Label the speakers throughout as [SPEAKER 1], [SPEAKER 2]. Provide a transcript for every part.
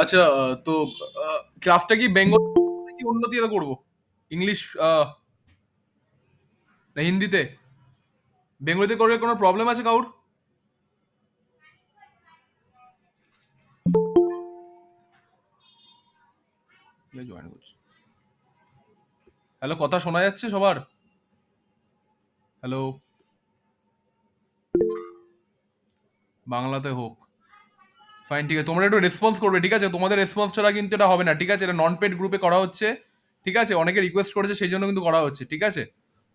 [SPEAKER 1] আচ্ছা, তো ক্লাসটা কি বেঙ্গলি নাকি অন্যতে করবো? ইংলিশ না হিন্দিতে? বেঙ্গলিতে করলে কোনো প্রবলেম আছে কাউর? জয়েন করছি। হ্যালো, কথা শোনা যাচ্ছে সবার? হ্যালো, বাংলাতে হোক। ফাইন, ঠিক আছে, তোমরা একটু রেসপন্স করবে, ঠিক আছে? তোমাদের রেসপন্স ছাড়া কিন্তু এটা হবে না, ঠিক আছে? এটা নন পেড গ্রুপে করা হচ্ছে, ঠিক আছে? অনেকে রিকোয়েস্ট করেছে, সেই জন্য কিন্তু করা হচ্ছে, ঠিক আছে?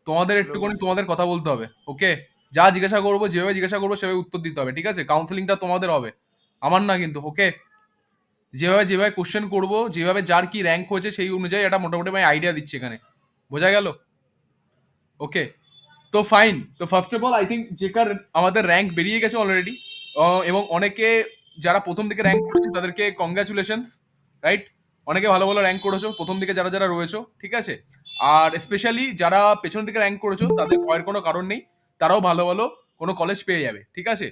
[SPEAKER 1] তোমাদের
[SPEAKER 2] হ্যালো।
[SPEAKER 1] একটুখানি তোমাদের কথা বলতে হবে, ওকে? যা জিজ্ঞাসা করবো, যেভাবে জিজ্ঞাসা করবো সেভাবে উত্তর দিতে হবে, ঠিক আছে? কাউন্সেলিংটা তোমাদের হবে, আমার না কিন্তু, ওকে? যেভাবে যেভাবে কোশ্চেন করবো, যেভাবে যার কি র্যাঙ্ক হয়েছে সেই অনুযায়ী এটা মোটামুটি আমি আইডিয়া দিচ্ছি এখানে, বোঝা গেল? ওকে, তো ফাইন। তো first of all I think যেকার আমাদের র্যাঙ্ক বেরিয়ে গেছে অলরেডি, এবং অনেকে যারা প্রথম দিকে র্যাঙ্ক করেছে তাদেরকে কংগ্রাচুলেশনস, রাইট? অনেকে ভালো ভালো র্যাঙ্ক করেছো প্রথম দিকে যারা যারা রয়েছো, ঠিক আছে? আর স্পেশালি যারা পেছন দিকে র্যাঙ্ক করেছো তাদের ভয়ের কোনো কারণ নেই, তারাও ভালো ভালো কোনো কলেজ পেয়ে যাবে, ঠিক আছে?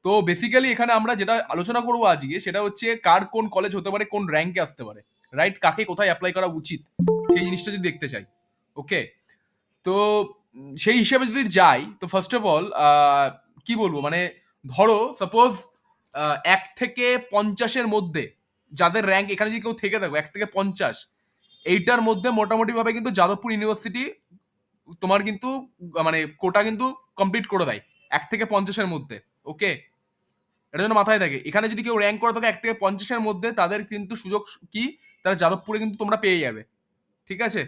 [SPEAKER 1] তো বেসিক্যালি এখানে আমরা যেটা আলোচনা করবো আজকে সেটা হচ্ছে কার কোন কলেজ হতে পারে, কোন র্যাঙ্কে আসতে পারে, রাইট? কাকে কোথায় অ্যাপ্লাই করা উচিত সেই জিনিসটা যদি দেখতে চাই, ওকে? তো সেই হিসেবে যদি যাই, তো ফার্স্ট অফ অল কি বলবো, মানে ধরো সাপোজ 1 থেকে 50-এর মধ্যে যাদের র্যাঙ্ক, এখানে যদি কেউ থেকে থাকো 1 থেকে 50, এইটার মধ্যে মোটামুটি ভাবে কিন্তু যাদবপুর ইউনিভার্সিটি তোমার কিন্তু মানে কোটা কিন্তু কমপ্লিট করে দেয় 1 থেকে 50-এর মধ্যে, ওকে? এটা যেন মাথায় থাকে, এখানে যদি কেউ র্যাঙ্ক করে থাকে 1 থেকে 50-এর মধ্যে, তাদের কিন্তু সুযোগ কি, তারা যাদবপুরে কিন্তু তোমরা পেয়ে যাবে, ঠিক আছে?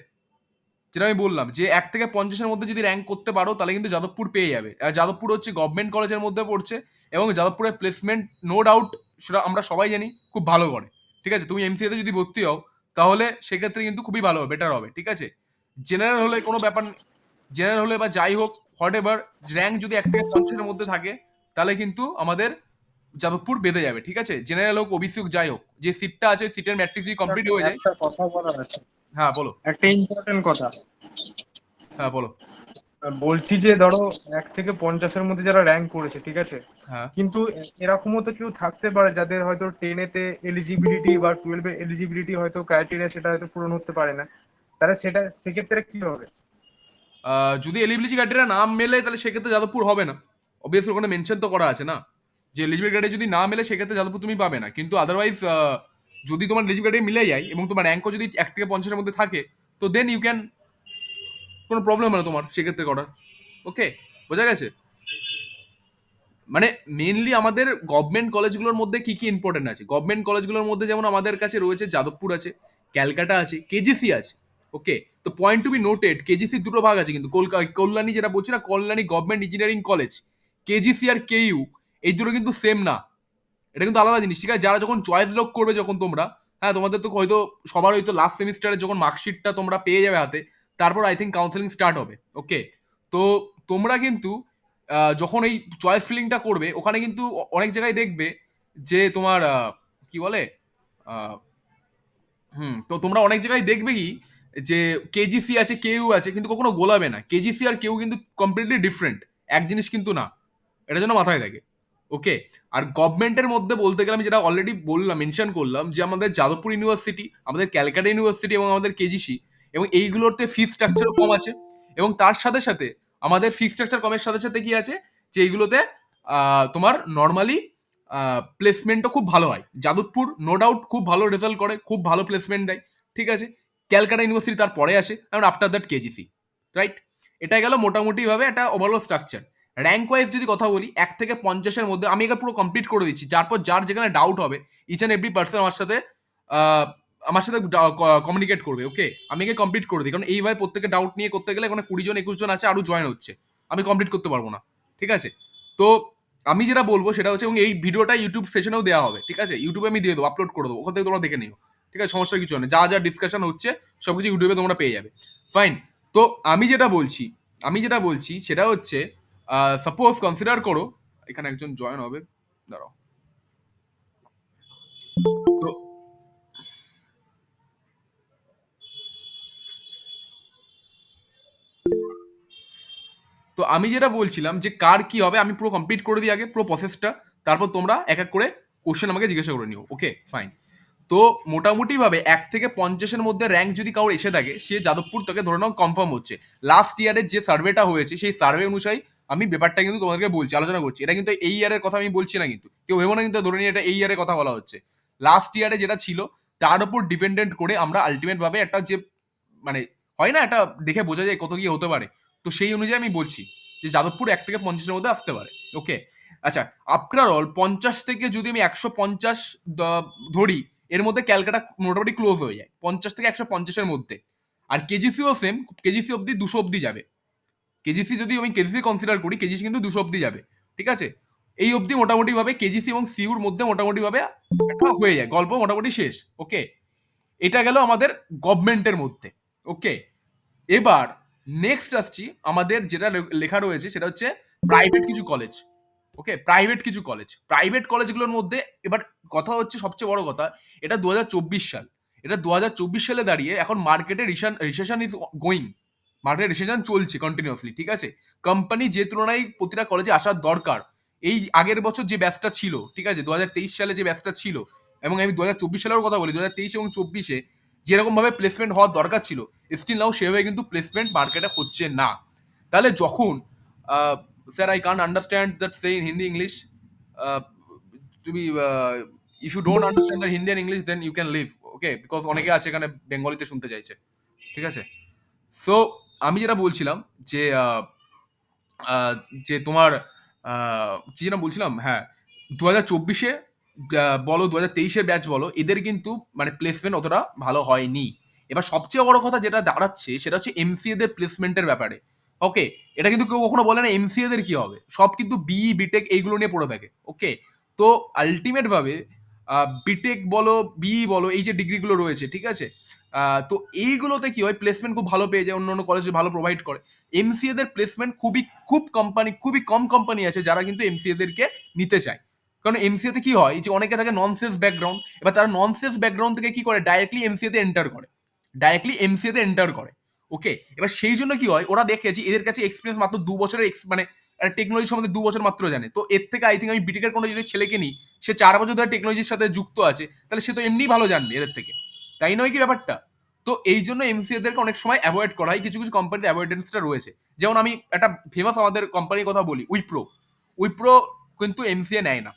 [SPEAKER 1] যেটা আমি বললাম যে 1 থেকে 50-এর মধ্যে যদি র্যাঙ্ক করতে পারো তাহলে কিন্তু যাদবপুর পেয়ে যাবে। আর যাদবপুর হচ্ছে গভর্নমেন্ট কলেজের মধ্যে পড়ছে, এবং যাদবপুরের প্লেসমেন্ট নো ডাউট সেটা আমরা সবাই জানি খুব ভালো করে, ঠিক আছে? তুমি এমসিএ তে যদি ভর্তি হও তাহলে সেক্ষেত্রে কিন্তু খুবই ভালো হবে, বেটার হবে, ঠিক আছে? জেনারেল হলে কোনো ব্যাপার, জেনারেল হলে বা যাই হোক হোয়াট এভার, র্যাঙ্ক যদি 1 থেকে 50-এর মধ্যে থাকে তাহলে কিন্তু আমাদের যাদবপুর বেঁধে যাবে, ঠিক আছে? জেনারেল হোক, ওবিসি হোক, যাই হোক, যে সিটটা আছে সিটের ম্যাট্রিক্স যদি কমপ্লিট হয়ে যায়।
[SPEAKER 2] একটা কথা বলার আছে,
[SPEAKER 1] হ্যাঁ বলো।
[SPEAKER 2] একটা ইম্পর্টেন্ট কথা।
[SPEAKER 1] হ্যাঁ বলো।
[SPEAKER 2] বলছি যে ধরো 1 থেকে 50-এর মধ্যে যারা র্যাঙ্ক করেছে, ঠিক আছে,
[SPEAKER 1] হ্যাঁ,
[SPEAKER 2] কিন্তু এরকমও তো কেউ থাকতে পারে যাদের হয়তো টেনেতে এলিজিবিলিটি বা টুয়েলভে এলিজিবিলিটি হয়তো ক্রাইটেরিয়া সেটা হয়তো পূরণ হতে পারে না, তাহলে সেটা সেক্ষেত্রে কি হবে?
[SPEAKER 1] যদি এলিজিবিলিটি ক্রাইটেরিয়া না মেলে তাহলে সেক্ষেত্রে যাদবপুর হবে না। অবভিয়াসলি ওখানে মেনশন তো করা আছে না যে এলিজিবিলিটি ক্রাইটেরিয়া যদি না মেলে সেক্ষেত্রে যাদবপুর তুমি পাবে না, কিন্তু আদারওয়াইজ যদি তোমার এলিজিবিলিটি ক্রাইটেরিয়া মিলে যায় এবং তোমার র্যাঙ্কও যদি 1 থেকে 50-এর মধ্যে থাকে, তো দেন ইউ ক্যান, কোনো প্রবলেম হবে না তোমার সেক্ষেত্রে করার, ওকে? বোঝা গেছে? মানে মেনলি আমাদের গভর্নমেন্ট কলেজগুলোর মধ্যে কি কি ইম্পর্টেন্ট আছে, গভর্নমেন্ট কলেজগুলোর মধ্যে যেমন আমাদের কাছে রয়েছে যাদবপুর আছে, ক্যালকাটা আছে, কেজিসি আছে, ওকে? তো point to be noted, KGC দুটো ভাগ আছে কিন্তু, কল্যাণী যেটা বলছি না, Kalyani government engineering college, KGC আর কেইউ, এই দুটো কিন্তু সেম না, এটা কিন্তু আলাদা জিনিস, ঠিক আছে? যারা যখন চয়েস লক করবে যখন তোমরা, হ্যাঁ তোমাদের তো হয়তো সবার হয়তো লাস্ট সেমিস্টারে যখন মার্কশিটটা তোমরা পেয়ে যাবে হাতে, তারপর আই থিঙ্ক কাউন্সেলিং স্টার্ট হবে, ওকে? তো তোমরা কিন্তু যখন এই চয়েস ফিলিংটা করবে ওখানে কিন্তু অনেক জায়গায় দেখবে যে তোমার কি বলে, আহ, তো তোমরা অনেক জায়গায় দেখবে কি যে কেজিসি আছে, কেইউ আছে, কিন্তু কখনো গোলাবে না, কেজিসি আর কেউ কিন্তু কমপ্লিটলি ডিফারেন্ট, এক জিনিস কিন্তু না, এটা যেন মাথায় থাকে, ওকে? আর গভর্নমেন্টের মধ্যে বলতে গেলে আমি যেটা অলরেডি বললাম, মেনশন করলাম যে আমাদের যাদবপুর ইউনিভার্সিটি, আমাদের ক্যালকাটা ইউনিভার্সিটি এবং আমাদের কেজিসি, এবং এইগুলোতে ফি স্ট্রাকচারও কম আছে, এবং তার সাথে সাথে আমাদের ফি স্ট্রাকচার কমের সাথে সাথে কি আছে যে এইগুলোতে তোমার নর্মালি প্লেসমেন্টও খুব ভালো হয়, যাদবপুর নো ডাউট খুব ভালো রেজাল্ট করে, খুব ভালো প্লেসমেন্ট দেয়, ঠিক আছে? ক্যালকাটা ইউনিভার্সিটি তার পরে আসে, এবং আফটার দ্যাট কেজিসি, রাইট? এটা গেল মোটামুটি ভাবে একটা ওভারঅল স্ট্রাকচার। র্যাঙ্ক ওয়াইজ যদি কথা বলি, 1 থেকে 50-এর মধ্যে আমি এটা পুরো কমপ্লিট করে দিচ্ছি, যারপর যার যেখানে ডাউট হবে ইচ অ্যান্ড এভরি পার্সন আহ, আমার সাথে কমিউনিকেট করবে, ওকে? আমি একে কমপ্লিট করে দিই, কারণ এইভাবে প্রত্যেকে ডাউট নিয়ে করতে গেলে এখানে 20 জন 21 জন আছে আরো জয়েন হচ্ছে, আমি কমপ্লিট করতে পারবো না, ঠিক আছে? তো আমি যেটা বলবো সেটা হচ্ছে, এবং এই ভিডিওটা ইউটিউব সেশনেও দেওয়া হবে, ঠিক আছে? ইউটিউবে আমি দিয়ে দেবো, আপলোড করে দেবো, ওখান থেকে তোমরা দেখে নিও, ঠিক আছে? সমস্যা কিছু নেই, যা যা ডিসকাশন হচ্ছে সবকিছু ইউটিউবে তোমরা পেয়ে যাবে, ফাইন। তো আমি যেটা বলছি সেটা হচ্ছে, সাপোজ কনসিডার করো, এখানে একজন জয়েন হবে, দাঁড়াও। তো তো আমি যেটা বলছিলাম যে কার কি হবে আমি পুরো কমপ্লিট করে দিই আগে পুরো প্রসেসটা, তারপর তোমরা এক এক করে কোশ্চেন আমাকে জিজ্ঞাসা করে নিও, ওকে? ফাইন। তো মোটামুটি ভাবে 1 থেকে 50-এর মধ্যে র্যাঙ্ক যদি কারোর এসে থাকে, সে যাদবপুর তাকে ধরে নাও কনফার্ম হচ্ছে। লাস্ট ইয়ারের যে সার্ভেটা হয়েছে সেই সার্ভে অনুযায়ী আমি ব্যাপারটা কিন্তু তোমাদেরকে বলছি, আলোচনা করছি। এটা কিন্তু এই ইয়ারের কথা আমি বলছি না, কিন্তু কেউ ভেবো না কিন্তু ধরে নিয়ে এটা এই ইয়ারের কথা বলা হচ্ছে। লাস্ট ইয়ারে যেটা ছিল তার উপর ডিপেন্ডেন্ট করে আমরা আলটিমেট ভাবে একটা যে মানে হয় না, একটা দেখে বোঝা যায় কত কি হতে পারে। তো সেই অনুযায়ী আমি বলছি যে যাদবপুর 1 থেকে 50-এর মধ্যে আসতে পারে। ওকে, আচ্ছা, আফটার অল 50 থেকে যদি আমি 150 ধরি, এর মধ্যে ক্যালকাটা মোটামুটি ক্লোজ হয়ে যায় 50 থেকে 150-এর মধ্যে। আর কেজিসিও সেম, কেজিসি অব্দি 200 অব্দি যাবে। কেজিসি যদি আমি কেজিসি কনসিডার করি, কেজিসি কিন্তু 200 অব্দি যাবে, ঠিক আছে। এই অব্দি মোটামুটি ভাবে কেজিসি এবং সিউর মধ্যে মোটামুটি ভাবে একটা হয়ে যায়, গল্প মোটামুটি শেষ। ওকে, এটা গেল আমাদের গভর্নমেন্টের মধ্যে। ওকে, এবার নেক্সট আসছি আমাদের যেটা লেখা রয়েছে সেটা হচ্ছে প্রাইভেট কিছু কলেজ। ওকে, প্রাইভেট কিছু কলেজ, প্রাইভেট কলেজগুলোর মধ্যে এবার কথা হচ্ছে সবচেয়ে বড় কথা, এটা 2024 সাল। এটা 2024 সালে দাঁড়িয়ে এখন মার্কেটে রিসেশন ইজ গোয়িং, মার্কেটে রিসেশন চলছে কন্টিনিউয়াসলি, ঠিক আছে। কোম্পানি যে তুলনায় প্রতিটা কলেজে আসার দরকার, এই আগের বছর যে ব্যাচটা ছিল, ঠিক আছে, 2023 সালে যে ব্যাচটা ছিল, এবং আমি 2024 সালের কথা বলি, 2023 এবং 24-এ যেরকম ভাবে প্লেসমেন্ট হওয়ার দরকার ছিল, স্টিল নাও সেভাবে কিন্তু প্লেসমেন্ট মার্কেটে হচ্ছে না। তাহলে যখন sir I can't understand that say in Hindi English, তুমি if you don't understand the Hindi and English then you can leave. Okay, because অনেকে আছে এখানে বেঙ্গলিতে শুনতে চাইছে, ঠিক আছে। সো আমি যেটা বলছিলাম যে আহ, যে তোমার কি যেন বলছিলাম, হ্যাঁ, 2024-এ বলো, 2023-এর ব্যাচ বলো, এদের কিন্তু মানে প্লেসমেন্ট অতটা ভালো হয়নি। এবার সবচেয়ে বড় কথা যেটা দাঁড়াচ্ছে সেটা হচ্ছে এমসিএ দের প্লেসমেন্টের ব্যাপারে। ওকে, এটা কিন্তু কেউ কখনো বলে না এমসিএ দের কি হবে, সব কিন্তু বিই বিটেক এইগুলো নিয়ে পড়ে থাকে। ওকে, তো আলটিমেট ভাবে বিটেক বলো, বিই বলো, এই যে ডিগ্রিগুলো রয়েছে, ঠিক আছে, তো এইগুলোতে কি হয়, প্লেসমেন্ট খুব ভালো পেয়ে যায়, অন্য অন্য কলেজে ভালো প্রোভাইড করে। এমসিএ দের প্লেসমেন্ট খুবই কম কোম্পানি আছে যারা কিন্তু এমসিএ দেরকে নিতে চায়। কারণ এমসিএ তে কি হয়, যে অনেকে থাকে নন সেলস ব্যাকগ্রাউন্ড, এবার তারা নন সেলস ব্যাকগ্রাউন্ড থেকে কি করে, ডাইরেক্টলি এমসিএ তে এন্টার করে, ডাইরেক্টলি এমসিএ তে এন্টার করে। ওকে, এবার সেই জন্য কি হয়, ওরা দেখে যে এদের কাছে এক্সপিরিয়েন্স মাত্র 2 বছরের, মানে টেকনোলজি সম্বন্ধে 2 বছর মাত্র জানে। তো এর থেকে আই থিঙ্ক আমি বিটেকের কোনো যদি ছেলেকে নিই, সে 4 বছর ধরে টেকনোলজির সাথে যুক্ত আছে, তাহলে সে তো এমনি ভালো জানবে এদের থেকে, তাই নয় কি ব্যাপারটা? তো এই জন্য এমসিএ দেরকে অনেক সময় অ্যাভয়েড করা হয়, কিছু কিছু কোম্পানিতে অ্যাভয়েডেন্সটা রয়েছে। যেমন আমি একটা ফেমাস আমাদের কোম্পানির কথা বলি, উইপ্রো। উইপ্রো কিন্তু এমসিএ নেয় না,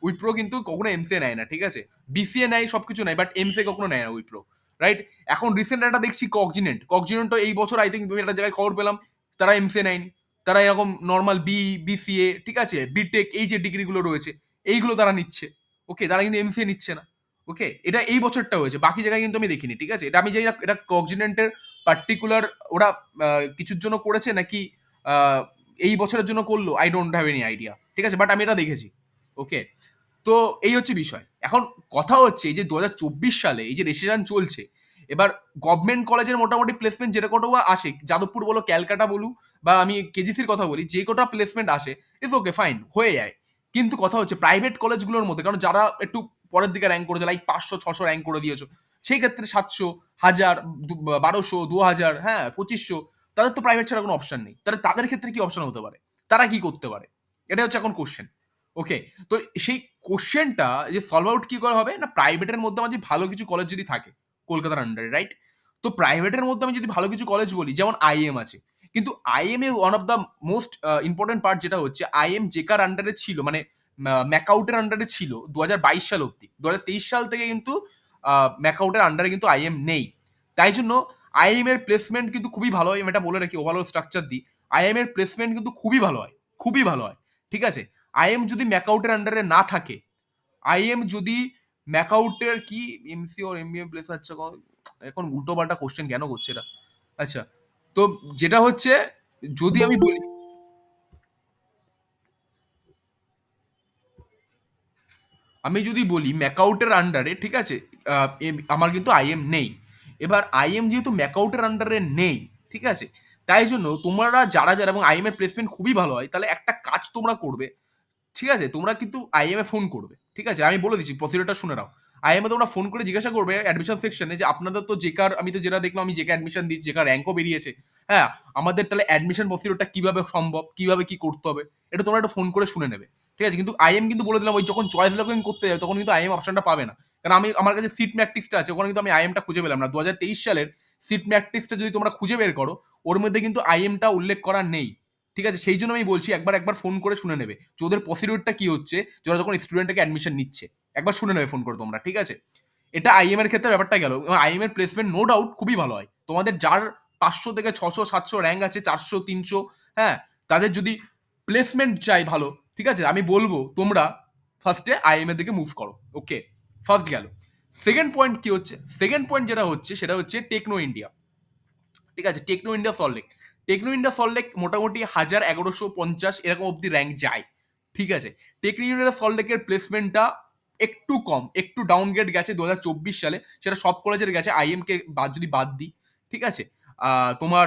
[SPEAKER 1] উইপ্রো কিন্তু কখনো এমসিএ নেয় না, ঠিক আছে। বিসিএ নেয়, সবকিছু নেয়, বাট এমসিএ কখনো নেয় না উইপ্রো, রাইট। এখন রিসেন্ট একটা দেখছি কগজিনেন্ট এই বছর আই থিঙ্ক, তুমি একটা জায়গায় খবর পেলাম, তারা এমসিএ নেয়নি। তারা এরকম নর্মাল বিসিএ, ঠিক আছে, বিটেক, এই যে ডিগ্রিগুলো রয়েছে এইগুলো তারা নিচ্ছে। ওকে, তারা কিন্তু এমসিএ নিচ্ছে না। ওকে, এটা এই বছরটা হয়েছে, বাকি জায়গায় কিন্তু আমি দেখিনি, ঠিক আছে। এটা আমি জানি না এটা কগজিনেন্টের পার্টিকুলার ওরা কিছুর জন্য করেছে নাকি এই বছরের জন্য করলো, I don't have any idea, ঠিক আছে, বাট আমি এটা দেখেছি। ওকে, তো এই হচ্ছে বিষয়। এখন কথা হচ্ছে এই যে 2024 সালে এই যে রেজিস্ট্রেশন চলছে, এবার গভর্নমেন্ট কলেজের মোটামুটি প্লেসমেন্ট যেটা কটা আসে, যাদবপুর বলো, ক্যালকাটা বলু, বা আমি কেজিসির কথা বলি, যে কটা প্লেসমেন্ট আসে ইজ ওকে ফাইন, হয়ে যায়। কিন্তু কথা হচ্ছে প্রাইভেট কলেজগুলোর মধ্যে, কারণ যারা একটু পরের দিকে র্যাঙ্ক করেছে, লাইক 500 600 র্যাঙ্ক করে দিয়েছো, সেই ক্ষেত্রে 700 1000 1200 2000, হ্যাঁ 2500, তাদের তো প্রাইভেট ছাড়া কোনো অপশন নেই। তাহলে তাদের ক্ষেত্রে কি অপশন হতে পারে, তারা কি করতে পারে, এটা হচ্ছে এখন কোশ্চেন। ওকে, তো সেই কোশ্চেনটা যে সলভ আউট কি করে হবে না, প্রাইভেটের মধ্যে আমার যে ভালো কিছু কলেজ যদি থাকে কলকাতার আন্ডারে, রাইট, তো প্রাইভেটের মধ্যে আমি যদি ভালো কিছু কলেজ বলি, যেমন আইএম আছে। কিন্তু আইএম এ one of the most important part যেটা হচ্ছে, আইএম জেকার আন্ডারে ছিল, মানে ম্যাকআউটের আন্ডারে ছিল 2022 সাল অব্দি। 2023 সাল থেকে কিন্তু ম্যাকআউটের আন্ডারে কিন্তু আইএম নেই। তাই জন্য আইএম এর প্লেসমেন্ট কিন্তু খুবই ভালো হয়। আমি এটা বলে রাখি, ওভারঅল স্ট্রাকচার দিই, আইএম এর প্লেসমেন্ট কিন্তু খুবই ভালো হয়, খুবই ভালো হয়, ঠিক আছে। আইএম যদি ম্যাকআউটের আন্ডারে না থাকে, আইএম যদি ম্যাকআউটের কি এমসি ওর এমবিএম প্লেস, আচ্ছা এখন উল্টো পাল্টা কোশ্চেন কেন করছে এটা। আচ্ছা, তো যেটা হচ্ছে, যদি আমি বলি, আমি যদি বলি ম্যাকআউটের আন্ডারে, ঠিক আছে, আমার কিন্তু আইএম নেই। এবার আইএম যেহেতু ম্যাকআউটের আন্ডারে নেই, ঠিক আছে, তাই জন্য তোমরা যারা যারা, এবং আইএম এর প্লেসমেন্ট খুবই ভালো হয়, তাহলে একটা কাজ তোমরা করবে, ঠিক আছে, তোমরা কিন্তু আইএমএ ফোন করবে, ঠিক আছে, আমি বলে দিচ্ছি প্রসিডিউরটা শুনে নাও। আইএমএ তোমরা ফোন করে জিজ্ঞাসা করবে অ্যাডমিশন সেকশনে, যে আপনাদের তো জেকার, আমি তো যেটা দেখলাম, আমি জেকে অ্যাডমিশন দিচ্ছি, জেকার র্যাঙ্কও বেরিয়েছে, হ্যাঁ, আমাদের তাহলে অ্যাডমিশন প্রসিডিউরটা কিভাবে সম্ভব, কিভাবে কি করতে হবে, এটা তোমরা একটা ফোন করে শুনে নেবে, ঠিক আছে। কিন্তু আইএম কিন্তু বলে দিলাম, ওই যখন চয়েস লগইন করতে যাবে তখন কিন্তু আইএম অপশনটা পাবে না, কারণ আমার কাছে সিট ম্যাট্রিক্সটা আছে, ওখানে কিন্তু আমি আইএমটা খুঁজে পেলাম না। 2023 সালের সিট ম্যাট্রিক্সটা যদি তোমরা খুঁজে বের করো, ওর মধ্যে কিন্তু আইএমটা উল্লেখ করা নেই। ঠিক আছে, সেই জন্য আমি বলছি একবার ফোন করে শুনে নেবে যে ওদের প্রসিডিউরটা কি হচ্ছে, যারা যখন স্টুডেন্টটাকে অ্যাডমিশন নিচ্ছে, একবার শুনে নেবে ফোন করে তোমরা। ঠিক আছে, এটা আইএম এর ক্ষেত্রে ব্যাপারটা গেল। আইএম এর প্লেসমেন্ট নো ডাউট খুবই ভালো হয়। তোমাদের যার 500 থেকে 600 700 র্যাঙ্ক আছে, 400 300, হ্যাঁ, তাদের যদি প্লেসমেন্ট চাই ভালো, ঠিক আছে, আমি বলবো তোমরা ফার্স্টে আইএম এর দিকে মুভ করো। ওকে, ফার্স্ট গেল। সেকেন্ড পয়েন্ট কি হচ্ছে, সেকেন্ড পয়েন্ট যেটা হচ্ছে সেটা হচ্ছে টেকনো ইন্ডিয়া। ঠিক আছে, Techno India Salt Lake, Techno India Salt Lake মোটামুটি 1150 এরকম অব্দি র্যাঙ্ক যায়। ঠিক আছে, টেকনো ইন্ডিয়া সল্টলেকের প্লেসমেন্টটা একটু কম, একটু ডাউনগ্রেড গেছে 2024 সালে, সেটা সব কলেজের গেছে, আইএম কে যদি বাদ দিই। ঠিক আছে, তোমার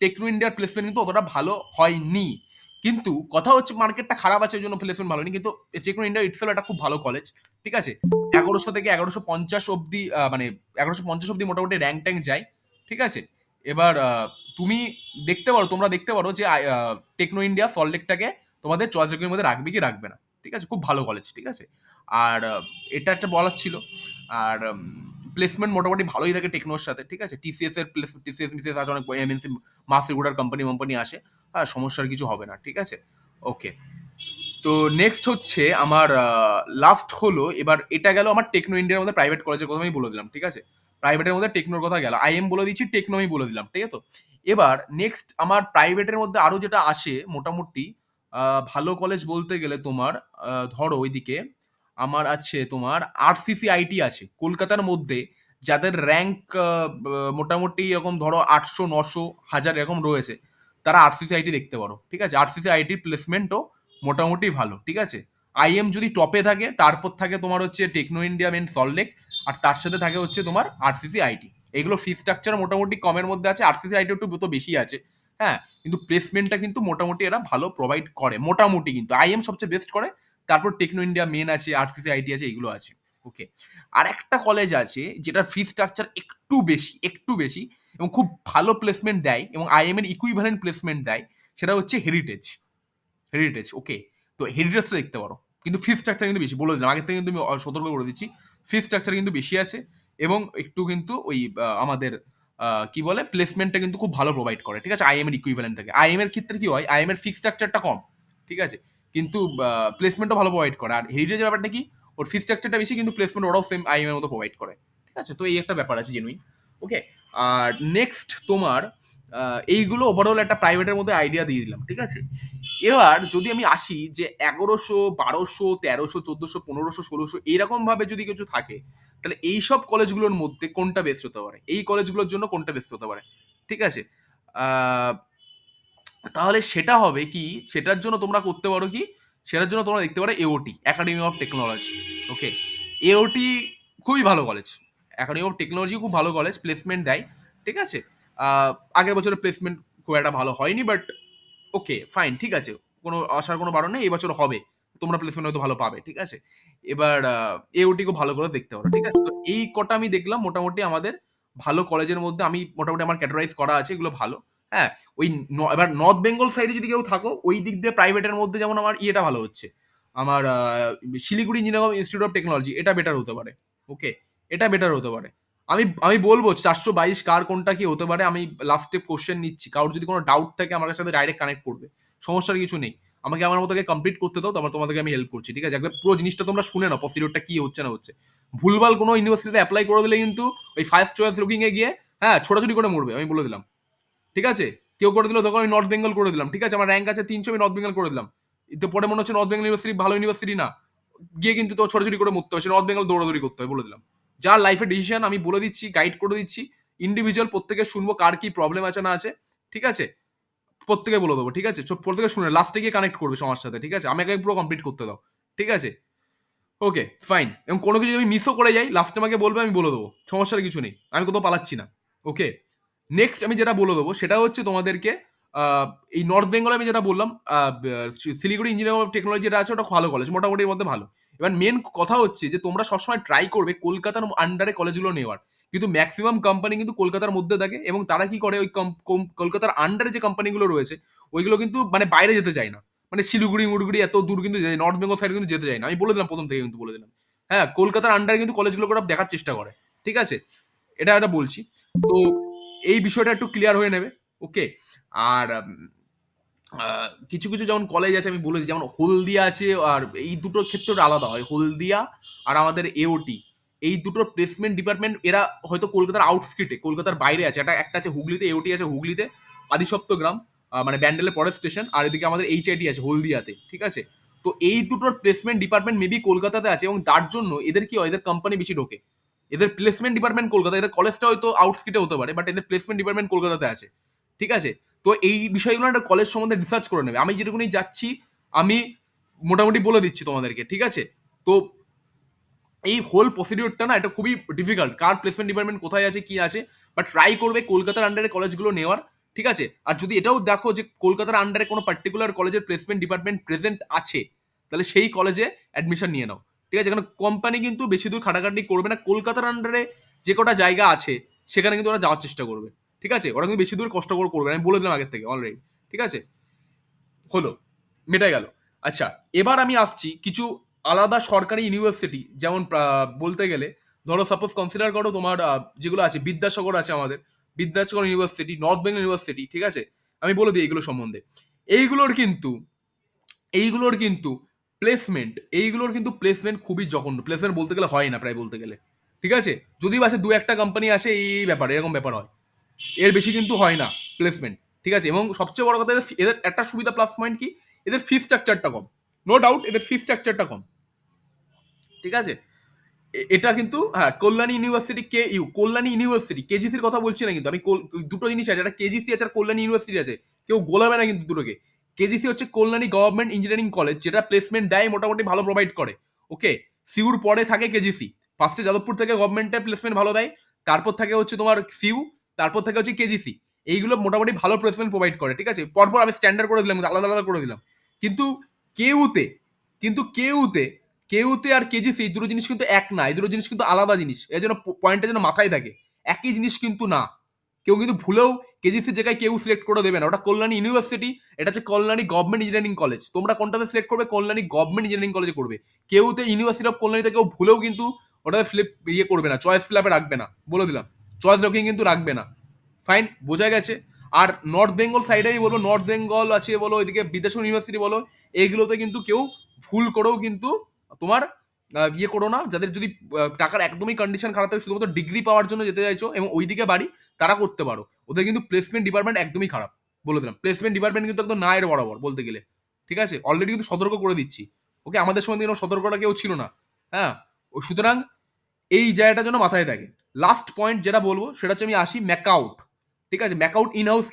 [SPEAKER 1] টেকনো ইন্ডিয়ার প্লেসমেন্ট কিন্তু অতটা ভালো হয়নি। কিন্তু কথা হচ্ছে মার্কেটটা খারাপ আছে, ওই জন্য প্লেসমেন্ট ভালো হয়নি। কিন্তু টেকনো ইন্ডিয়া ইটসেলফ একটা খুব ভালো কলেজ। ঠিক আছে, 1100 থেকে 1150 অব্দি, মানে 1150 অব্দি মোটামুটি র্যাঙ্ক ট্যাঙ্ক যায়। ঠিক আছে, এবার তুমি দেখতে পারো, তোমরা দেখতে পারো যে টেকনো ইন্ডিয়া সল্টলেকটাকে তোমাদের চয়েস রেকমের মধ্যে রাখবে কি রাখবে না। ঠিক আছে, খুব ভালো কলেজ। ঠিক আছে, আর এটা একটা বলার ছিল। আর প্লেসমেন্ট মোটামুটি ভালোই থাকে টেকনোর সাথে। ঠিক আছে, টিসিএস এর টিসিএস মিসিএস আছে, অনেক এমএনসি মাস রেগুলার কোম্পানি আসে, হ্যাঁ, সমস্যার কিছু হবে না। ঠিক আছে, ওকে। তো নেক্সট হচ্ছে আমার লাস্ট হলো, এবার এটা গেল আমার টেকনো ইন্ডিয়ার মধ্যে প্রাইভেট কলেজের কথা আমি বলে দিলাম। ঠিক আছে, প্রাইভেটের মধ্যে টেকনোর কথা গেল, আইএম বলে দিচ্ছি, টেকনো আমি বলে দিলাম। ঠিক আছে, তো এবার নেক্সট আমার প্রাইভেটের মধ্যে আরো যেটা আসে মোটামুটি ভালো কলেজ বলতে গেলে তোমার ধরো ওইদিকে আমার আছে তোমার আরসিসি আইটি আছে কলকাতার মধ্যে, যাদের র্যাঙ্ক মোটামুটি এরকম ধরো 800 900 1000 এরকম রয়েছে, তারা আরসিসি আইটি দেখতে পারো। ঠিক আছে, আরসিসি আইটির প্লেসমেন্টও মোটামুটি ভালো। ঠিক আছে, আইএম যদি টপে থাকে, তারপর থাকে তোমার হচ্ছে টেকনো ইন্ডিয়া মেন সল্টলেক, আর তার সাথে থাকে হচ্ছে তোমার আরসিসি আইটি। এগুলো ফি স্ট্রাকচার মোটামুটি কমের মধ্যে আছে, আরসিসি আইটি একটু তো বেশি আছে। হ্যাঁ, কিন্তু প্লেসমেন্টটা কিন্তু মোটামুটি এরা ভালো প্রোভাইড করে মোটামুটি, কিন্তু আইএম সবচেয়ে বেস্ট করে, তারপর টেকনো ইন্ডিয়া মেন আছে, আরসিসি আইটি আছে, এগুলো আছে। ওকে, আর একটা কলেজ আছে যেটার ফি স্ট্রাকচার একটু বেশি, একটু বেশি, এবং খুব ভালো প্লেসমেন্ট দেয় এবং আইএম এর ইকুইভ্যালেন্ট প্লেসমেন্ট দেয়, সেটা হচ্ছে হেরিটেজ। হেরিটেজ, ওকে। তো হেরিটেজটা দেখতে পারো, কিন্তু ফি স্ট্রাকচার কিন্তু বেশি, বলে দিলাম আগে থেকে, কিন্তু আমি সতর্ক করে দিচ্ছি, ফি স্ট্রাকচার কিন্তু বেশি আছে, এবং একটু কিন্তু ওই আমাদের কি বলে প্লেসমেন্টটা কিন্তু খুব ভালো প্রোভাইড করে। ঠিক আছে, আইএম এর ইকুইভ্যালেন্ট থাকে। আইএম এর ক্ষেত্রে কি হয়, আইএম এর ফিক্স স্ট্রাকচারটা কম, ঠিক আছে, কিন্তু প্লেসমেন্টও ভালো প্রোভাইড করে। আর হেরিটেজের ব্যাপারটা কি, ওর ফি স্ট্রাকচারটা বেশি, কিন্তু প্লেসমেন্ট ওরাও সেম আইএম এর মতো প্রোভাইড করে। ঠিক আছে, তো এই একটা ব্যাপার আছে জেনুইন। ওকে, আর নেক্সট তোমার এইগুলো ওভারঅল একটা প্রাইভেটের মধ্যে আইডিয়া দিয়ে দিলাম। ঠিক আছে, এবার যদি আমি আসি যে 1100 1200 1300 1400 1500 1600 এইরকম ভাবে যদি কিছু থাকে, তাহলে এইসব কলেজগুলোর মধ্যে কোনটা বেস্ট হতে পারে, এই কলেজগুলোর জন্য কোনটা বেস্ট হতে পারে। ঠিক আছে, আহ, তাহলে সেটা হবে কি, সেটার জন্য তোমরা করতে পারো কি, সেটার জন্য তোমরা দেখতে পারো এওটি, একাডেমি অফ টেকনোলজি। ওকে, এওটি খুবই ভালো কলেজ, একাডেমি অফ টেকনোলজি খুব ভালো কলেজ, প্লেসমেন্ট দেয়। ঠিক আছে, আহ, আগের বছরের প্লেসমেন্ট খুব একটা ভালো হয়নি, বাট ওকে ফাইন, ঠিক আছে, কোনো আসার কোনো বারণ নেই, এই বছর হবে, তোমরা প্লেসমেন্ট হয়তো ভালো পাবে। ঠিক আছে, এবার এওটি খুব ভালো করে দেখতে পারো। ঠিক আছে, তো এই কটা আমি দেখলাম মোটামুটি আমাদের ভালো কলেজের মধ্যে, আমি মোটামুটি আমার ক্যাটাগরাইজ করা আছে, এগুলো ভালো। হ্যাঁ, ওই এবার নর্থ বেঙ্গল সাইডে যদি কেউ থাকো, ওই দিক দিয়ে প্রাইভেটের মধ্যে যেমন আমার ইয়েটা ভালো হচ্ছে, আমার Siliguri engineering institute of technology, এটা বেটার হতে পারে। ওকে, এটা বেটার হতে পারে। আমি আমি বলবো 422 কার কোনটা কি হতে পারে, আমি লাস্ট স্টেপ কোশ্চেন নিচ্ছি, কারোর যদি কোনো ডাউট থাকে আমার সাথে ডাইরেক্ট কানেক্ট করবে, সমস্যার কিছু নেই। আমাকে আমার মতো কমপ্লিট করতে দাও, তারপর তোমাদেরকে আমি হেল্প করছি। ঠিক আছে, একবার পুরো জিনিসটা তোমরা শুনে নাও, প্রসিডিউরটা কি হচ্ছে না হচ্ছে। ভুলভাল কোনো ইউনিভার্সিটিতে অ্যাপ্লাই করে দিলে কিন্তু ওই ফার্স্ট চয়েস লুকিং এ গিয়ে, হ্যাঁ, ছোটাছুটি করে মরবে, আমি বলে দিলাম। ঠিক আছে, কেউ করে দিল তখন আমি নর্থ বেঙ্গল করে দিলাম। ঠিক আছে, আমার র্যাঙ্ক আছে 300, আমি নর্থ বেঙ্গল করে দিলাম, এতে পরে মনে হচ্ছে নর্থ বেঙ্গল ইউনিভার্সিটি ভালো ইউনিভার্সিটি না, গিয়ে কিন্তু তো ছোটাছুটি করে মরতে হবে, সে নর্থ বেঙ্গল দৌড়াদৌড়ি করতে হবে, বলে দিলাম। যার লাইফের ডিসিশন আমি বলে দিচ্ছি, গাইড করে দিচ্ছি, ইন্ডিভিজুয়াল প্রত্যেকে শুনবো কার কি প্রবলেম আছে না আছে। ঠিক আছে, প্রত্যেকে বলে দেবো। ঠিক আছে, প্রত্যেকে শুনে লাস্টে গিয়ে কানেক্ট করবে সবার সাথে। ঠিক আছে, আমাকে পুরো কমপ্লিট করতে দাও। ঠিক আছে, ওকে ফাইন, এবং কোনো কিছু যদি আমি মিসও করে যাই লাস্টে আমাকে বলবে, আমি বলে দেবো, সমস্যার কিছু নেই, আমি কোথাও পালাচ্ছি না। ওকে, নেক্সট আমি যেটা বলে দেবো সেটা হচ্ছে তোমাদেরকে আহ, এই নর্থ বেঙ্গলে আমি যেটা বললাম, শিলিগুড়ি ইঞ্জিনিয়ারিং অফ টেকনোলজি যেটা আছে ওটা ভালো কলেজ, মোটামুটি এর মধ্যে ভালো। এবার মেন কথা হচ্ছে যে তোমরা সবসময় ট্রাই করবে কলকাতার আন্ডারে কলেজগুলো নেওয়ার, কিন্তু ম্যাক্সিমাম কোম্পানি কিন্তু কলকাতার মধ্যে থাকে, এবং তারা কি করে ওই কলকাতার আন্ডারে যে কোম্পানিগুলো রয়েছে ওইগুলো কিন্তু মানে বাইরে যেতে চায় না, মানে শিলিগুড়ি মুড়গুড়ি এত দূর কিন্তু নর্থ বেঙ্গল সাইড কিন্তু যেতে চায় না, আমি বলে দিলাম প্রথম থেকে, কিন্তু বলে দিলাম। হ্যাঁ, কলকাতার আন্ডারে কিন্তু কলেজগুলোকে ওরা দেখার চেষ্টা করে। ঠিক আছে? এটা বলছি। তো এই বিষয়টা একটু ক্লিয়ার হয়ে নেবে। ওকে? আর কিছু যেমন কলেজ আছে আমি বলে দিই, যেমন হলদিয়া আছে, আর এই দুটোর ক্ষেত্রে ওটা আলাদা হয়। হলদিয়া আর আমাদের এওটি, এই দুটোর প্লেসমেন্ট ডিপার্টমেন্ট এরা হয়তো কলকাতার আউটস্কিটে, কলকাতার বাইরে আছে। একটা আছে হুগলিতে, এওটি আছে হুগলিতে, আদিসপ্তগ্রাম মানে ব্যান্ডেলের পরের স্টেশন, আর এদিকে আমাদের এইচআইটি আছে হলদিয়াতে। ঠিক আছে? তো এই দুটোর প্লেসমেন্ট ডিপার্টমেন্ট মেবি কলকাতাতে আছে, এবং তার জন্য এদের কি হয়, এদের কোম্পানি বেশি ঢোকে। এদের প্লেসমেন্ট ডিপার্টমেন্ট কলকাতা, এদের কলেজটা হয়তো আউটস্কিটে হতে পারে, বাট এদের প্লেসমেন্ট ডিপার্টমেন্ট কলকাতাতে আছে। ঠিক আছে? তো এই বিষয়গুলো একটা কলেজ সম্বন্ধে রিসার্চ করে নেবে। আমি যেটুকুনি যাচ্ছি আমি মোটামুটি বলে দিচ্ছি তোমাদেরকে। ঠিক আছে? তো এই হোল প্রসিডিউরটা না, এটা খুবই ডিফিকাল্ট, কার প্লেসমেন্ট ডিপার্টমেন্ট কোথায় আছে কি আছে, বাট ট্রাই করবে কলকাতার আন্ডারে কলেজগুলো নেওয়ার। ঠিক আছে? আর যদি এটাও দেখো যে কলকাতার আন্ডারে কোনো পার্টিকুলার কলেজের প্লেসমেন্ট ডিপার্টমেন্ট প্রেজেন্ট আছে, তাহলে সেই কলেজে অ্যাডমিশন নিয়ে নাও। ঠিক আছে? কারণ কোম্পানি কিন্তু বেশি দূর খাটাখাটি করবে না, কলকাতার আন্ডারে যে কটা জায়গা আছে সেখানে কিন্তু ওরা যাওয়ার চেষ্টা করবে। ঠিক আছে? ওরা কিন্তু বেশি দূর কষ্ট করে করবে না, আমি বলে দিলাম আগের থেকে অলরেডি। ঠিক আছে? হলো, মেটাই গেল। আচ্ছা, এবার আমি আসছি কিছু আলাদা সরকারি ইউনিভার্সিটি, যেমন বলতে গেলে ধরো সাপোজ কনসিডার করো তোমার যেগুলো আছে, বিদ্যাসাগর আছে আমাদের, Vidyasagar university, north Bengal university. ঠিক আছে? আমি বলে দিই এইগুলো সম্বন্ধে। এইগুলোর কিন্তু এইগুলোর কিন্তু এইগুলোর কিন্তু প্লেসমেন্ট খুবই জঘন্য। প্লেসমেন্ট বলতে গেলে হয় না প্রায় বলতে গেলে। ঠিক আছে? যদি আসে দু একটা কোম্পানি আসে, এই ব্যাপার, এরকম ব্যাপার হয়। এর বেশি কিন্তু হয় না প্লেসমেন্ট। ঠিক আছে? এবং সবচেয়ে বড় কথা, এদের একটা সুবিধা প্লাস পয়েন্ট কি, এদের ফি স্ট্রাকচারটা কম। নো ডাউট এদের ফি স্ট্রাকচারটা কম। ঠিক আছে? এটা কিন্তু হ্যাঁ, Kalyani university, K U Kalyani university, কেজিসির কথা বলছি না কিন্তু আমি। দুটো জিনিস আছে, একটা কেজিসি আছে আর কল্যাণী ইউনিভার্সিটি আছে। কেউ গোলাবে না কিন্তু দুটোকে। কেজিসি হচ্ছে কল্যাণী গভর্নমেন্ট ইঞ্জিনিয়ারিং কলেজ, যেটা প্লেসমেন্ট দেয়, মোটামুটি ভালো প্রোভাইড করে। ওকে? সিউর পরে থাকে কেজিসি। ফার্স্টে যাদবপুর থেকে গভর্নমেন্টের প্লেসমেন্ট ভালো দেয়, তারপর থাকে হচ্ছে তোমার সিউ, তারপর থাকে হচ্ছে কেজিসি। এইগুলো মোটামুটি ভালো প্লেসমেন্ট প্রোভাইড করে। ঠিক আছে? পরপর আমি স্ট্যান্ডার্ড করে দিলাম, আলাদা আলাদা করে দিলাম। কিন্তু কেউতে কিন্তু কেউতে আর কেজিসি, এই দুটো জিনিস কিন্তু এক না, এই দুটো জিনিস কিন্তু আলাদা জিনিস। এই জন্য পয়েন্টটা যেন মাথায় থাকে, একই জিনিস কিন্তু না। কেউ কিন্তু ভুলেও কেজিসির জায়গায় কেউ সিলেক্ট করে দেবে না। ওটা কল্যাণী ইউনিভার্সিটি, এটা হচ্ছে কল্যাণী গভর্নমেন্ট ইঞ্জিনিয়ারিং কলেজ। তোমরা কোনটাতে সিলেক্ট করবে? কল্যাণী গভর্নমেন্ট ইঞ্জিনিয়ারিং কলেজে করবে। কেউতে ইউনিভার্সিটি অফ কল্যাণীতে কেউ ভুলেও কিন্তু ওটাতে করবে না, চয়েস ফিল আপে রাখবে না, বলে দিলাম। চয়েস লকিং কিন্তু রাখবে না। ফাইন, বোঝা গেছে? আর নর্থ বেঙ্গল সাইডে আমি বলবো, নর্থ বেঙ্গল আছে বলো, এদিকে বিদ্যাসাগর ইউনিভার্সিটি বলো, এইগুলোতে কিন্তু কেউ ভুল করেও কিন্তু তোমার করো না। যাদের যদি টাকার একদমই কন্ডিশন খারাপ থাকে, শুধুমাত্র ডিগ্রি পাওয়ার জন্য যেতে চাইছো এবং ওইদিকে বাড়ি, তারা করতে পারো। ওদের কিন্তু প্লেসমেন্ট ডিপার্টমেন্ট একদমই খারাপ, বলে দিলাম। প্লেসমেন্ট ডিপার্টমেন্ট কিন্তু একদম না এর বরাবর বলতে গেলে। ঠিক আছে? অলরেডি কিন্তু সতর্ক করে দিচ্ছি। ওকে? আমাদের সময় কিন্তু সতর্কটা কেউ ছিল না। হ্যাঁ, সুতরাং এই জায়গাটার জন্য মাথায় থাকে। লাস্ট পয়েন্ট যেটা বলবো সেটা হচ্ছে, আমি আসি ম্যাকআউট। ঠিক আছে? ম্যাকআউট ইনহাউস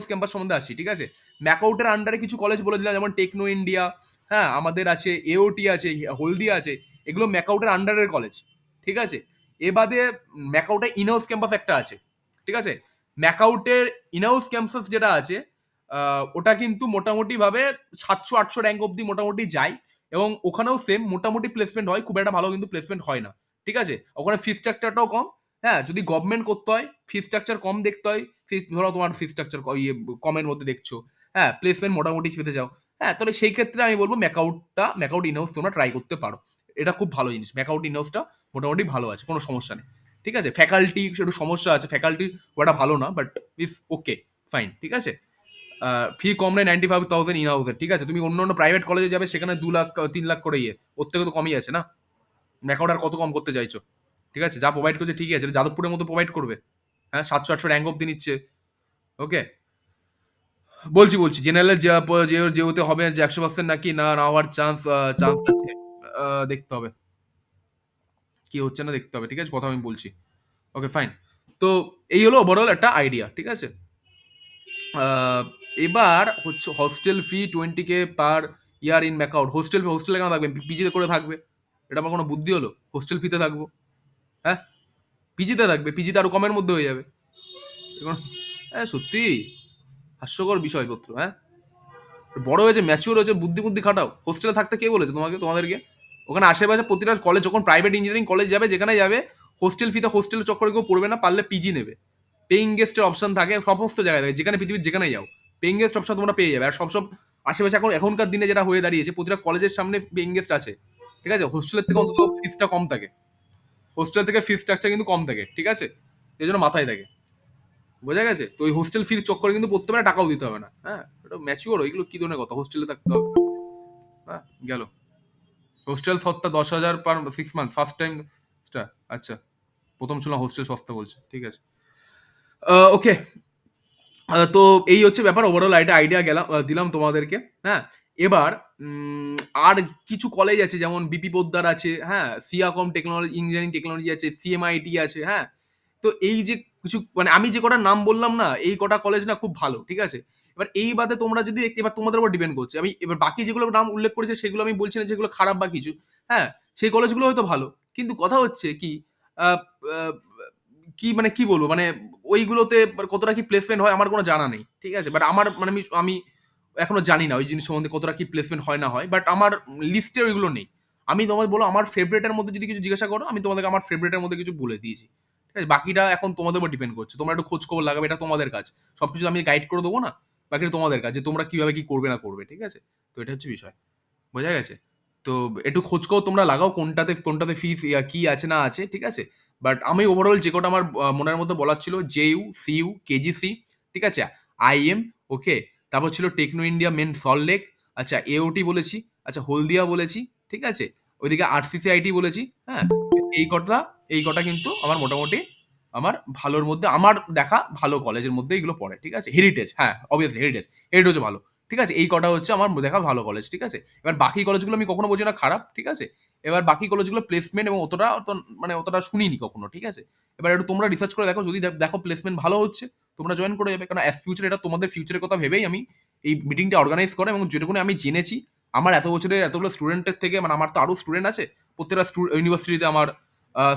[SPEAKER 1] ক্যাম্পাস সম্বন্ধে আসি। ঠিক আছে? ম্যাকআউটের আন্ডারে কিছু কলেজ বলে দিলাম, যেমন টেকনো ইন্ডিয়া, হ্যাঁ আমাদের আছে এওটি আছে, হলদিয়া আছে, এগুলো ম্যাকআউটের আন্ডারের কলেজ। ঠিক আছে? এ বাদে ম্যাকআউটের ইনহাউস ক্যাম্পাস একটা আছে। ঠিক আছে? ম্যাকআউটের ইনহাউস ক্যাম্পাস যেটা আছে, ওটা কিন্তু মোটামুটি ভাবে 700-800 র্যাঙ্ক অব্দি মোটামুটি যায়, এবং ওখানেও সেম মোটামুটি প্লেসমেন্ট হয়, খুব একটা ভালো কিন্তু প্লেসমেন্ট হয় না। ঠিক আছে? ওখানে ফি স্ট্রাকচারটাও কম। হ্যাঁ, যদি গভর্নমেন্ট করতে হয় ফি স্ট্রাকচার কম দেখতে হয়। ধরো তোমার ফি স্ট্রাকচার কমের মধ্যে দেখছো, হ্যাঁ প্লেসমেন্ট মোটামুটি পেতে যাও, হ্যাঁ তাহলে সেই ক্ষেত্রে আমি বলবো ম্যাকআউট ইনহাউস তোমরা ট্রাই করতে পারো। এটা খুব ভালো জিনিস, ম্যাকআউট ইনহাউসটা মোটামুটি ভালো আছে, কোনো সমস্যা নেই। ঠিক আছে? ফ্যাকাল্টি একটু সমস্যা আছে, ফ্যাকাল্টি ওটা ভালো না, বাট ইস ওকে, ফাইন। ঠিক আছে? ফি কম নেই, 95,000 ইন হাউসের। ঠিক আছে? তুমি অন্য অন্য প্রাইভেট কলেজে যাবে, সেখানে 2 লাখ 3 লাখ করে ওর থেকে তো কমই আছে না। ম্যাকআউট আর কত কম করতে চাইছো? ঠিক আছে? যা প্রোভাইড করছে ঠিকই আছে, যাদবপুরের মতো প্রোভাইড করবে। হ্যাঁ, 700-800 র্যাঙ্ক অব্দি নিচ্ছে। ওকে? বলছি জেনারেলের যেহেতু হবে যে 100% নাকি না না হওয়ার চান্স আছে, দেখতে হবে কি হচ্ছে না, দেখতে হবে। ঠিক আছে? কথা আমি বলছি। ওকে, ফাইন। তো এই হলো ওভারঅল একটা আইডিয়া। ঠিক আছে? আহ, এবার হচ্ছে hostel fee 20K per year in MAKAUT. হোস্টেলে কেন থাকবে? পিজিতে করে থাকবে। এটা আমার কোনো বুদ্ধি হলো? হোস্টেল ফিতে থাকবো? হ্যাঁ, পিজিতে থাকবে, পিজিতে আরো কমের মধ্যে হয়ে যাবে। হ্যাঁ সত্যি হাস্যকর বিষয়পত্র। হ্যাঁ, বড় হয়েছে, ম্যাচিওর হয়েছে, বুদ্ধি বুদ্ধি খাটাও। হোস্টেলে থাকতে কে বলেছে তোমাদেরকে? ওখানে আশেপাশে প্রতিটা কলেজ, যখন প্রাইভেট ইঞ্জিনিয়ারিং কলেজ যাবে, যেখানে যাবে, হোস্টেল ফিতে হোস্টেলের চক্করে কেউ পড়বে না, পারলে পিজি নেবে। পেইং গেস্টের অপশন থাকে সমস্ত জায়গায় থাকে, যেখানে পৃথিবীর যেখানে যাও পেইং গেস্ট অপশন তোমরা পেয়ে যাবে। আর সব আশেপাশে এখনকার দিনে যেটা হয়ে দাঁড়িয়েছে, প্রতিটা কলেজের সামনে পেইং গেস্ট আছে। ঠিক আছে? হোস্টেলের থেকে অন্তত ফিসটা কম থাকে। হোস্টেল থেকে ফিস স্ট্রাকচার কিন্তু কম থাকে। ঠিক আছে? এই জন্য মাথায় থাকে। বোঝা গেছে? তো ওই হোস্টেল ফির চক্করে কিন্তু পড়তে পারে, টাকাও দিতে হবে না। হ্যাঁ? এটা ম্যাচিউর, এগুলো কি ধরনের কথা? হোস্টেলে থাকতে হবে। হ্যাঁ? গেল। হোস্টেল সস্তা 10,000 পার 6 মান্থ ফার্স্ট টাইম আচ্ছা। ১ম শুনলাম হোস্টেল সস্তা বলছে। ঠিক আছে। ওকে। তো এই হচ্ছে ব্যাপার। ওভারঅল একটা আইডিয়া গেলাম দিলাম তোমাদেরকে। হ্যাঁ? এবার উম আর কিছু কলেজ আছে যেমন বিপি পোদ্দার আছে, হ্যাঁ? সিয়াকম টেকনোলজি ইঞ্জিনিয়ারিং টেকনোলজি আছে, সিএমআইটি আছে, হ্যাঁ? তো এই যে কিছু মানে আমি যে কটা নাম বললাম না, এই কটা কলেজ না খুব ভালো। ঠিক আছে? এবার এই বাদে তোমরা যদি এবার তোমাদের উপর ডিপেন্ড করছে। আমি এবার বাকি যেগুলো নাম উল্লেখ করেছি সেগুলো আমি বলছি না যেগুলো খারাপ বা কিছু। হ্যাঁ? সেই কলেজগুলো হয়তো ভালো। কিন্তু কথা হচ্ছে কি আ আ কি মানে কি বলবো? মানে ওইগুলোতে কতটা কি প্লেসমেন্ট হয় আমার কোনো জানা নেই। ঠিক আছে? বাট আমার মানে আমি আমি এখনো জানি না ওই জিনিস সম্বন্ধে কতটা কি প্লেসমেন্ট হয় না হয়। বাট আমার লিস্টে ওইগুলো নেই। আমি তোমায় বলব আমার ফেভারিট এর মধ্যে যদি কিছু জিজ্ঞাসা করো, আমি তোমাদেরকে আমার ফেভারিট এর মধ্যে কিছু বলে দিয়েছি। ঠিক আছে? বাকিটা এখন তোমাদের উপর ডিপেন্ড করছে। তোমরা একটু খোঁজ খবর লাগাবে, এটা তোমাদের কাজ। সবকিছু আমি গাইড করে দেবো না। বাকিটা তোমাদের কাজ যে তোমরা কিভাবে কি করবে না করবে। ঠিক আছে? তো এটা হচ্ছে বিষয়। বোঝা গেছে? তো একটু খোঁজখবর তোমরা লাগাও কোনটাতে ফিস কি আছে না আছে, ঠিক আছে? বাট আমি ওভারঅল যে কটা আমার মনের মধ্যে বলার ছিল জেইউ, সিইউ, কেজিসি, ঠিক আছে? আইএম, ওকে? তারপর ছিল টেকনো ইন্ডিয়া মেন সল্টলেক, আচ্ছা এওটি বলেছি, আচ্ছা হলদিয়া বলেছি, ঠিক আছে? ওইদিকে আরসিসিআইটি বলেছি, হ্যাঁ? এই কটা এই কটা কিন্তু আমার মোটামুটি আমার ভালোর মধ্যে আমার দেখা ভালো কলেজের মধ্যে এগুলো পড়ে, ঠিক আছে? হেরিটেজ, হ্যাঁ, obviously হেরিটেজ। হেরিটেজও ভালো। ঠিক আছে? এই কটা হচ্ছে আমার দেখা ভালো কলেজ, ঠিক আছে? এবার বাকি কলেজগুলো আমি কখনো বলছি না খারাপ, ঠিক আছে? এবার বাকি কলেজগুলো প্লেসমেন্ট এবং অতটা শুনিনি কখনো, ঠিক আছে? এবার একটু তোমরা রিসার্চ করে দেখো, যদি দেখো প্লেসমেন্ট ভালো হচ্ছে, তোমরা জয়েন করে যাবে। কারণ অ্যাজ ফিউচার এটা তোমাদের ফিউচারের কথা ভেবেই আমি এই মিটিংটা অর্গানাইজ করা, এবং যেটুকুনি আমি জেনেছি, আমার এত বছরের এতগুলো স্টুডেন্টের থেকে মানে আমার তো আরো স্টুডেন্ট আছে। প্রত্যেকটা ইউনিভার্সিটিতে আমার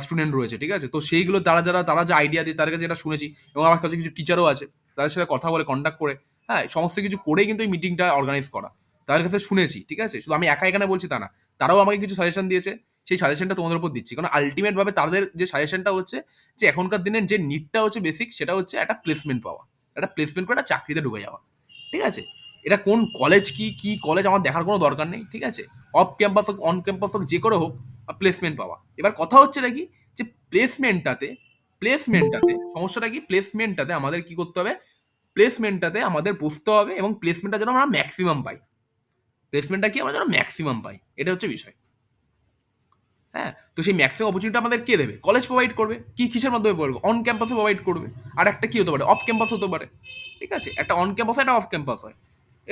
[SPEAKER 1] স্টুডেন্ট রয়েছে, ঠিক আছে? তো সেইগুলো তারা যে আইডিয়া দিয়ে তাদের কাছে যেটা শুনেছি, এবং আমার কাছে কিছু টিচারও আছে। তাদের সাথে কথা বলে কনট্যাক্ট করে, হ্যাঁ, সমস্ত কিছু করেই কিন্তু এই মিটিংটা অর্গানাইজ করা। তাদের কাছে শুনেছি, ঠিক আছে? শুধু আমি একা এখানে বলছি তা না। তারাও আমাকে কিছু সাজেশন দিয়েছে। সেই সাজেশনটা তোমাদের উপর দিচ্ছি। কারণ আল্টিমেট ভাবে তাদের যে সাজেশনটা হচ্ছে যে এখনকার দিনের যে নিডটা হচ্ছে বেসিক, সেটা হচ্ছে একটা প্লেসমেন্ট পাওয়া। একটা প্লেসমেন্ট করে একটা চাকরিতে ঢুকে যাওয়া। ঠিক আছে? এটা কোন কলেজ কি কলেজ আমার দেখার কোনো দরকার নেই। ঠিক আছে? অফ ক্যাম্পাস হোক, অন ক্যাম্পাস হোক, যে করে হোক প্লেসমেন্ট পাওয়া। এবার কথা হচ্ছেটা কি যে প্লেসমেন্টটাতে সমস্যাটা কি? প্লেসমেন্টটাতে আমাদের কি করতে হবে? প্লেসমেন্টটাতে আমাদের বসতে হবে এবং প্লেসমেন্টটা যেন আমরা ম্যাক্সিমাম পাই। প্লেসমেন্টটা কি আমরা যেন ম্যাক্সিমাম পাই। এটা হচ্ছে বিষয়। হ্যাঁ? তো সেই ম্যাক্সিমাম অপরচুনিটি আমাদের কে দেবে? কলেজ প্রোভাইড করবে। কিসের মাধ্যমে করবে? অন ক্যাম্পাসে প্রোভাইড করবে। আর একটা কি হতে পারে? অফ ক্যাম্পাস হতে পারে। ঠিক আছে? একটা অন ক্যাম্পাস হয়, একটা অফ ক্যাম্পাস হয়।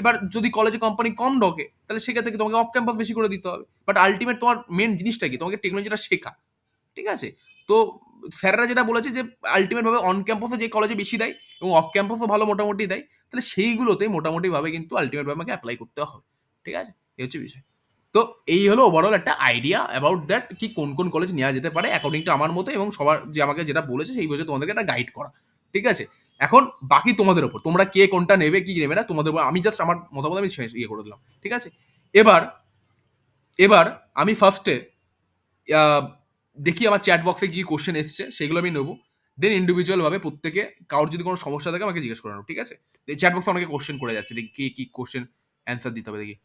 [SPEAKER 1] এবার যদি কলেজে কোম্পানি কম ঢোকে, তাহলে সেক্ষেত্রে কি তোমাকে অফ ক্যাম্পাস বেশি করে দিতে হবে। বাট আল্টিমেট তোমার মেইন জিনিসটা কি? তোমাকে টেকনোলজিটা শেখা। ঠিক আছে? তো স্যাররা যেটা বলেছে যে আল্টিমেট ভাবে অন ক্যাম্পাসে যে কলেজে বেশি দেয় এবং অফ ক্যাম্পাসও ভালো মোটামুটি দেয়, তাহলে সেইগুলোতে মোটামুটি ভাবে কিন্তু আল্টিমেট ভাবে আমাকে এপ্লাই করতে হবে। ঠিক আছে? এই হচ্ছে বিষয়। তো এই হলো ওভারঅল একটা আইডিয়া অ্যাবাউট দ্যাট কি কোন কলেজ নেওয়া যেতে পারে অ্যাকর্ডিং টু আমার মতে, এবং সবার যে আমাকে যেটা বলেছে সেই বুঝে তোমাদেরকে একটা গাইড করা। ঠিক আছে? এখন বাকি তোমাদের উপর। তোমরা কে কোনটা নেবে, কি নেবে না তোমাদের উপর। আমি জাস্ট আমার মতামত আমি ইয়ে করে দিলাম। ঠিক আছে? এবার এবার আমি ফার্স্টে আ দেখি আমার চ্যাট বক্সে কি কোয়েশ্চেন এসছে সেগুলো আমি নেবো। দেন ইন্ডিভিজুয়াল ভাবে প্রত্যেকে কারোর যদি কোনো সমস্যা থাকে আমাকে জিজ্ঞেস করে নেবো। ঠিক আছে? এই চ্যাট বক্সে অনেকে কোয়েশ্চেন করে যাচ্ছে। দেখি কে কি কোয়েশ্চেন অ্যান্সার দিতে হবে দেখি।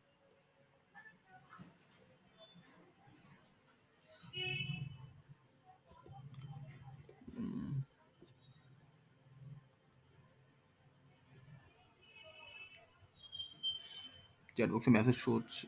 [SPEAKER 1] চ্যাট বক্সে মেসেজ শো হচ্ছে।